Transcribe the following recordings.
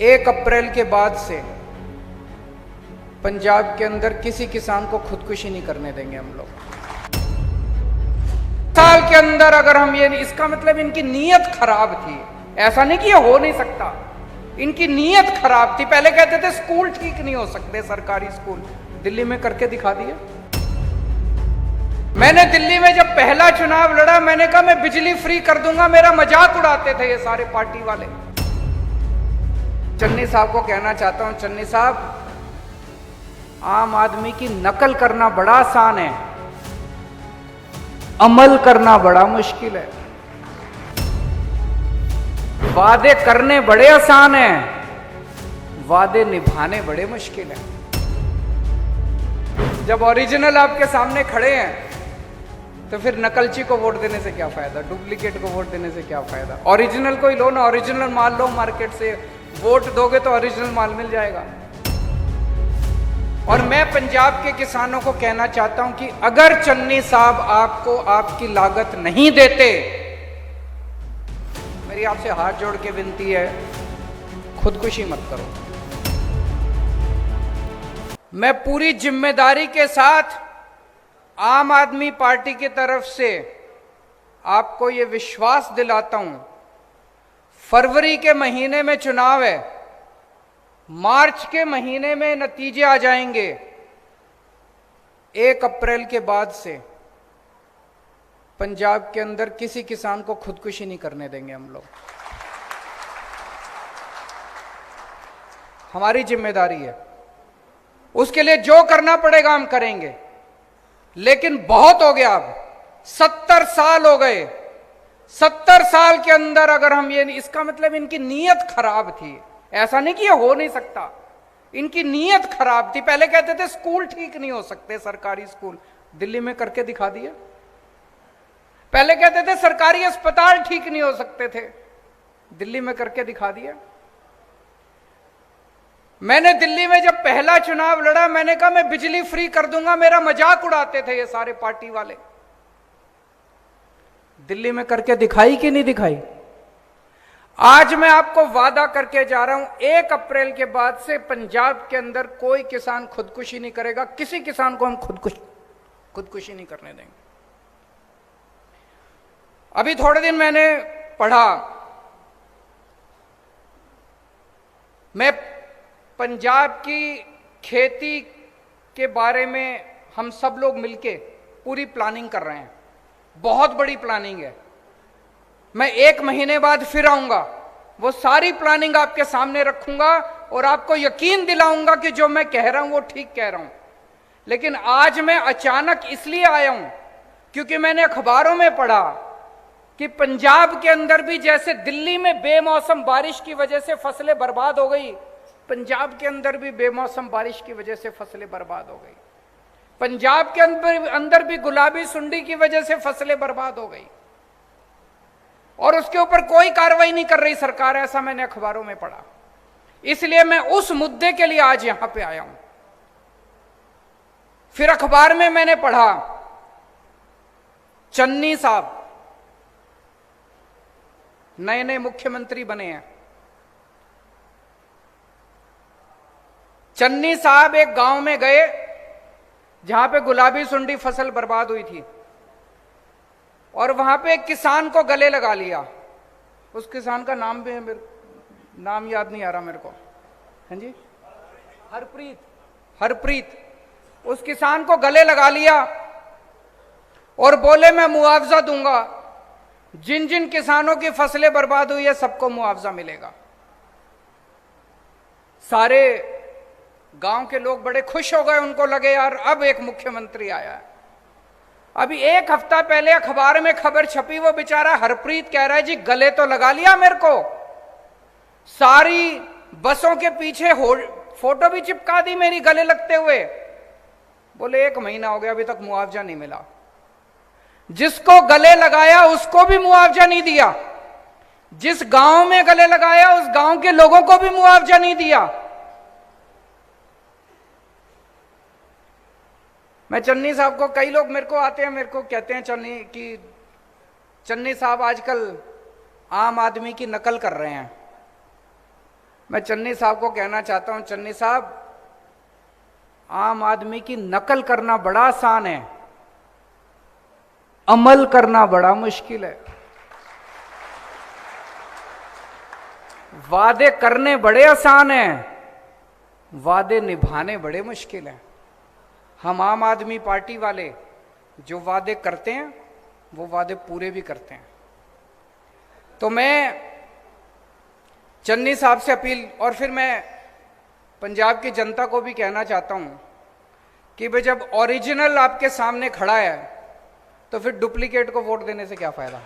1 अप्रैल के बाद से पंजाब के अंदर किसी किसान को खुदकुशी नहीं करने देंगे हम लोग। साल के अंदर अगर हम ये, इसका मतलब इनकी नीयत खराब थी, ऐसा नहीं कि ये हो नहीं सकता, इनकी नीयत खराब थी। पहले कहते थे स्कूल ठीक नहीं हो सकते, सरकारी स्कूल, दिल्ली में करके दिखा दिए। मैंने दिल्ली में जब पहला चुनाव लड़ा, मैंने कहा मैं बिजली फ्री कर दूंगा, मेरा मजाक उड़ाते थे ये सारे पार्टी वाले। चन्नी साहब को कहना चाहता हूं, चन्नी साहब, आम आदमी की नकल करना बड़ा आसान है, अमल करना बड़ा मुश्किल है। वादे करने बड़े आसान हैं, वादे निभाने बड़े मुश्किल हैं। जब ओरिजिनल आपके सामने खड़े हैं तो फिर नकलची को वोट देने से क्या फायदा, डुप्लीकेट को वोट देने से क्या फायदा। ओरिजिनल को ही लो ना, ओरिजिनल माल लो मार्केट से, वोट दोगे तो ओरिजिनल माल मिल जाएगा। और मैं पंजाब के किसानों को कहना चाहता हूं कि अगर चन्नी साहब आपको आपकी लागत नहीं देते, मेरी आपसे हाथ जोड़ के विनती है, खुदकुशी मत करो। मैं पूरी जिम्मेदारी के साथ आम आदमी पार्टी की तरफ से आपको यह विश्वास दिलाता हूं, फरवरी के महीने में चुनाव है, मार्च के महीने में नतीजे आ जाएंगे। 1 अप्रैल के बाद से पंजाब के अंदर किसी किसान को खुदकुशी नहीं करने देंगे हम लोग। हमारी जिम्मेदारी है, उसके लिए जो करना पड़ेगा हम करेंगे। लेकिन बहुत हो गया, अब 70 साल हो गए। 70 साल के अंदर अगर हम ये, इसका मतलब इनकी नीयत खराब थी, ऐसा नहीं कि ये हो नहीं सकता, इनकी नीयत खराब थी। पहले कहते थे स्कूल ठीक नहीं हो सकते, सरकारी स्कूल, दिल्ली में करके दिखा दिए। पहले कहते थे सरकारी अस्पताल ठीक नहीं हो सकते थे, दिल्ली में करके दिखा दिया। मैंने दिल्ली में जब पहला चुनाव लड़ा, मैंने कहा मैं बिजली फ्री कर दूंगा, मेरा मजाक उड़ाते थे ये सारे पार्टी वाले। दिल्ली में करके दिखाई कि नहीं दिखाई? आज मैं आपको वादा करके जा रहा हूं, 1 अप्रैल के बाद से पंजाब के अंदर कोई किसान खुदकुशी नहीं करेगा, किसी किसान को हम खुदकुशी नहीं करने देंगे। अभी थोड़े दिन मैंने पढ़ा, मैं पंजाब की खेती के बारे में हम सब लोग मिलके पूरी प्लानिंग कर रहे हैं, बहुत बड़ी प्लानिंग है। मैं 1 महीने बाद फिर आऊंगा, वो सारी प्लानिंग आपके सामने रखूंगा और आपको यकीन दिलाऊंगा कि जो मैं कह रहा हूं वो ठीक कह रहा हूं। लेकिन आज मैं अचानक इसलिए आया हूं क्योंकि मैंने अखबारों में पढ़ा कि पंजाब के अंदर भी जैसे दिल्ली में बेमौसम बारिश की वजह से फसलें बर्बाद हो गई, पंजाब के अंदर भी बेमौसम बारिश की वजह से फसलें बर्बाद हो गई। पंजाब के अंदर भी गुलाबी सुंडी की वजह से फसलें बर्बाद हो गई और उसके ऊपर कोई कार्रवाई नहीं कर रही सरकार, ऐसा मैंने अखबारों में पढ़ा। इसलिए मैं उस मुद्दे के लिए आज यहां पे आया हूं। फिर अखबार में मैंने पढ़ा, चन्नी साहब नए नए मुख्यमंत्री बने हैं। चन्नी साहब एक गांव में गए जहां पे गुलाबी सुंडी फसल बर्बाद हुई थी और वहां पे एक किसान को गले लगा लिया। उस किसान का नाम भी है, नाम याद नहीं आ रहा मेरे को। हाँ जी, हरप्रीत। उस किसान को गले लगा लिया और बोले मैं मुआवजा दूंगा, जिन जिन किसानों की फसलें बर्बाद हुई है सबको मुआवजा मिलेगा। सारे गांव के लोग बड़े खुश हो गए, उनको लगे यार अब एक मुख्यमंत्री आया है। अभी 1 हफ्ता पहले अखबार में खबर छपी, वो बेचारा हरप्रीत कह रहा है जी गले तो लगा लिया मेरे को, सारी बसों के पीछे फोटो भी चिपका दी मेरी गले लगते हुए। बोले 1 महीना हो गया अभी तक मुआवजा नहीं मिला। जिसको गले लगाया उसको भी मुआवजा नहीं दिया, जिस गांव में गले लगाया उस गांव के लोगों को भी मुआवजा नहीं दिया। मैं चन्नी साहब को, कई लोग मेरे को आते हैं, मेरे को कहते हैं चन्नी साहब आजकल आम आदमी की नकल कर रहे हैं। मैं चन्नी साहब को कहना चाहता हूं, चन्नी साहब, आम आदमी की नकल करना बड़ा आसान है, अमल करना बड़ा मुश्किल है। वादे करने बड़े आसान हैं, वादे निभाने बड़े मुश्किल हैं। हम आम आदमी पार्टी वाले जो वादे करते हैं वो वादे पूरे भी करते हैं। तो मैं चन्नी साहब से अपील, और फिर मैं पंजाब की जनता को भी कहना चाहता हूं कि भाई जब ओरिजिनल आपके सामने खड़ा है तो फिर डुप्लीकेट को वोट देने से क्या फायदा।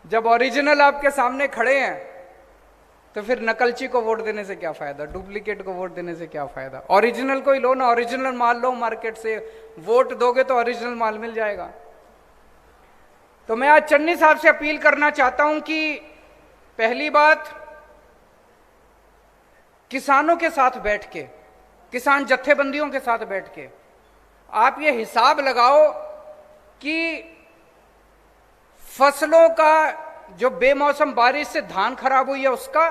जब ओरिजिनल आपके सामने खड़े हैं तो फिर नकलची को वोट देने से क्या फायदा, डुप्लीकेट को वोट देने से क्या फायदा। ओरिजिनल को ही लो ना, ओरिजिनल माल लो मार्केट से, वोट दोगे तो ओरिजिनल माल मिल जाएगा। तो मैं आज चन्नी साहब से अपील करना चाहता हूं कि पहली बात, किसानों के साथ बैठ के, किसान जत्थेबंदियों के साथ बैठ के आप ये हिसाब लगाओ कि फसलों का जो बेमौसम बारिश से धान खराब हुई है उसका,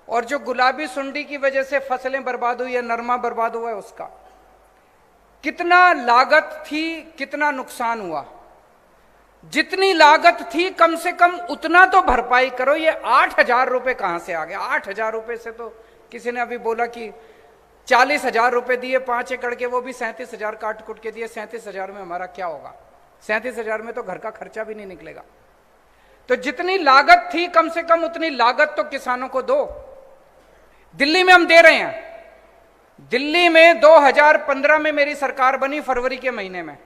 और जो गुलाबी सुंडी की वजह से फसलें बर्बाद हुई है, नरमा बर्बाद हुआ है उसका, कितना लागत थी, कितना नुकसान हुआ। जितनी लागत थी कम से कम उतना तो भरपाई करो। ये 8,000 रुपए कहां से आ गया? 8,000 रुपए से तो किसी ने अभी बोला कि 40,000 रुपए दिए 5 एकड़ के, वो भी 37,000 काट कुट के दिए। 37,000 में हमारा क्या होगा? 37,000 में तो घर का खर्चा भी नहीं निकलेगा। तो जितनी लागत थी कम से कम उतनी लागत तो किसानों को दो। दिल्ली में हम दे रहे हैं। दिल्ली में 2015 में मेरी सरकार बनी, फरवरी के महीने में।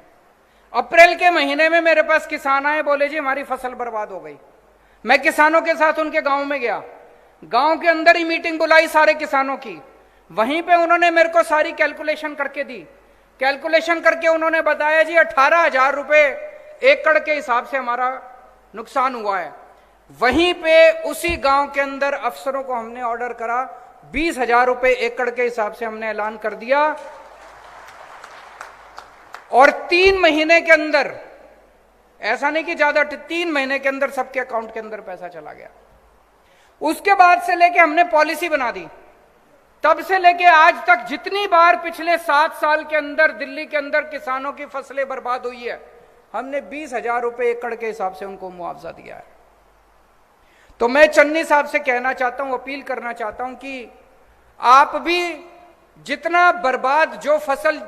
अप्रैल के महीने में मेरे पास किसान आए, बोले जी हमारी फसल बर्बाद हो गई। मैं किसानों के साथ उनके गांव में गया, गांव के अंदर ही मीटिंग बुलाई सारे किसानों की। वहीं पे उन्होंने मेरे को सारी कैलकुलेशन करके दी। कैलकुलेशन करके उन्होंने बताया जी 18,000 रुपए एकड़ के हिसाब से हमारा नुकसान हुआ है। वहीं पे उसी गांव के अंदर अफसरों को हमने ऑर्डर करा, 20,000 रुपए एकड़ के हिसाब से हमने ऐलान कर दिया, और 3 महीने के अंदर, ऐसा नहीं कि ज्यादा, 3 महीने के अंदर सबके अकाउंट के अंदर पैसा चला गया। उसके बाद से लेके हमने पॉलिसी बना दी, तब से लेके आज तक जितनी बार पिछले 7 साल के अंदर दिल्ली के अंदर किसानों की फसलें बर्बाद हुई है, हमने 20,000 रुपए एकड़ के हिसाब से उनको मुआवजा दिया है। तो मैं चन्नी साहब से कहना चाहता हूं, अपील करना चाहता हूं कि आप भी जितना बर्बाद जो फसल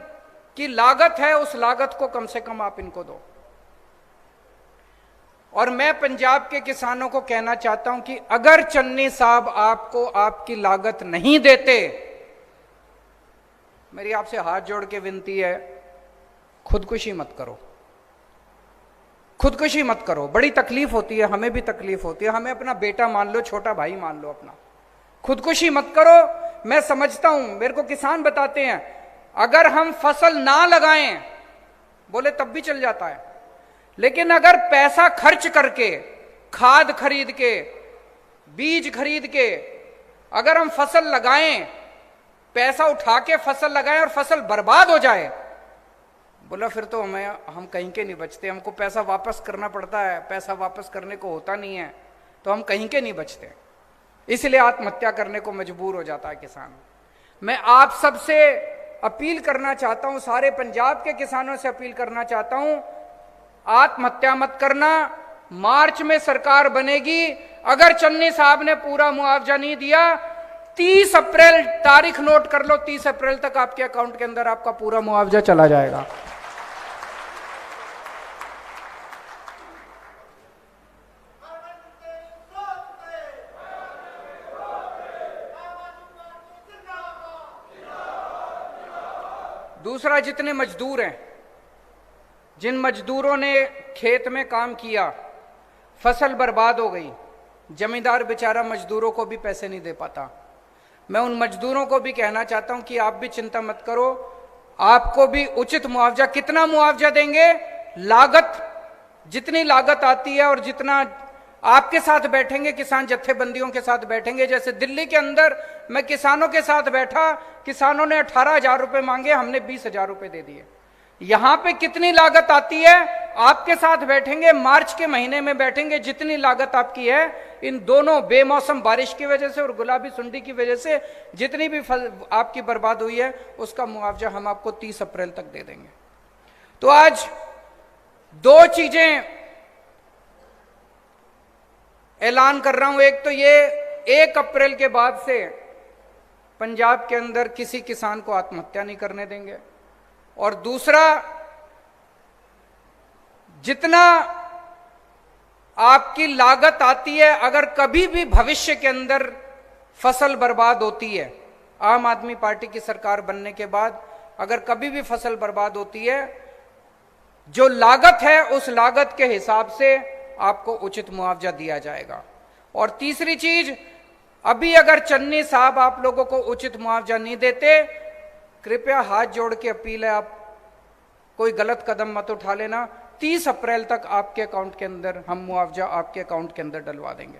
की लागत है उस लागत को कम से कम आप इनको दो। और मैं पंजाब के किसानों को कहना चाहता हूं कि अगर चन्नी साहब आपको आपकी लागत नहीं देते, मेरी आपसे हाथ जोड़ के विनती है, खुदकुशी मत करो, खुदकुशी मत करो। बड़ी तकलीफ होती है, हमें भी तकलीफ होती है, हमें अपना बेटा मान लो, छोटा भाई मान लो अपना। खुदकुशी मत करो। मैं समझता हूं, मेरे को किसान बताते हैं, अगर हम फसल ना लगाएं, बोले तब भी चल जाता है, लेकिन अगर पैसा खर्च करके, खाद खरीद के, बीज खरीद के अगर हम फसल लगाएं, पैसा उठा के फसल लगाएं और फसल बर्बाद हो जाए, बोला फिर तो हम कहीं के नहीं बचते। हमको पैसा वापस करना पड़ता है, पैसा वापस करने को होता नहीं है, तो हम कहीं के नहीं बचते, इसलिए आत्महत्या करने को मजबूर हो जाता है किसान। मैं आप सबसे अपील करना चाहता हूं, सारे पंजाब के किसानों से अपील करना चाहता हूं, आत्महत्या मत करना। मार्च में सरकार बनेगी, अगर चन्नी साहब ने पूरा मुआवजा नहीं दिया, 30 अप्रैल तारीख नोट कर लो, 30 अप्रैल तक आपके अकाउंट के अंदर आपका पूरा मुआवजा चला जाएगा। दूसरा, जितने मजदूर हैं, जिन मजदूरों ने खेत में काम किया, फसल बर्बाद हो गई, जमींदार बेचारा मजदूरों को भी पैसे नहीं दे पाता। मैं उन मजदूरों को भी कहना चाहता हूं कि आप भी चिंता मत करो, आपको भी उचित मुआवजा। कितना मुआवजा देंगे? लागत, जितनी लागत आती है और जितना आपके साथ बैठेंगे, किसान जत्थेबंदियों के साथ बैठेंगे। जैसे दिल्ली के अंदर मैं किसानों के साथ बैठा, किसानों ने 18,000 रुपए मांगे, हमने 20,000 रुपए दे दिए। यहां पे कितनी लागत आती है, आपके साथ बैठेंगे, मार्च के महीने में बैठेंगे, जितनी लागत आपकी है इन दोनों बेमौसम बारिश की वजह से और गुलाबी सुंडी की वजह से जितनी भी आपकी बर्बाद हुई है उसका मुआवजा हम आपको 30 अप्रैल तक दे देंगे। तो आज दो चीजें ऐलान कर रहा हूं। एक तो ये 1 अप्रैल के बाद से पंजाब के अंदर किसी किसान को आत्महत्या नहीं करने देंगे, और दूसरा जितना आपकी लागत आती है, अगर कभी भी भविष्य के अंदर फसल बर्बाद होती है, आम आदमी पार्टी की सरकार बनने के बाद अगर कभी भी फसल बर्बाद होती है, जो लागत है उस लागत के हिसाब से आपको उचित मुआवजा दिया जाएगा। और तीसरी चीज, अभी अगर चन्नी साहब आप लोगों को उचित मुआवजा नहीं देते, कृपया हाथ जोड़ के अपील है, आप कोई गलत कदम मत उठा लेना। 30 अप्रैल तक आपके अकाउंट के अंदर हम मुआवजा आपके अकाउंट के अंदर डलवा देंगे।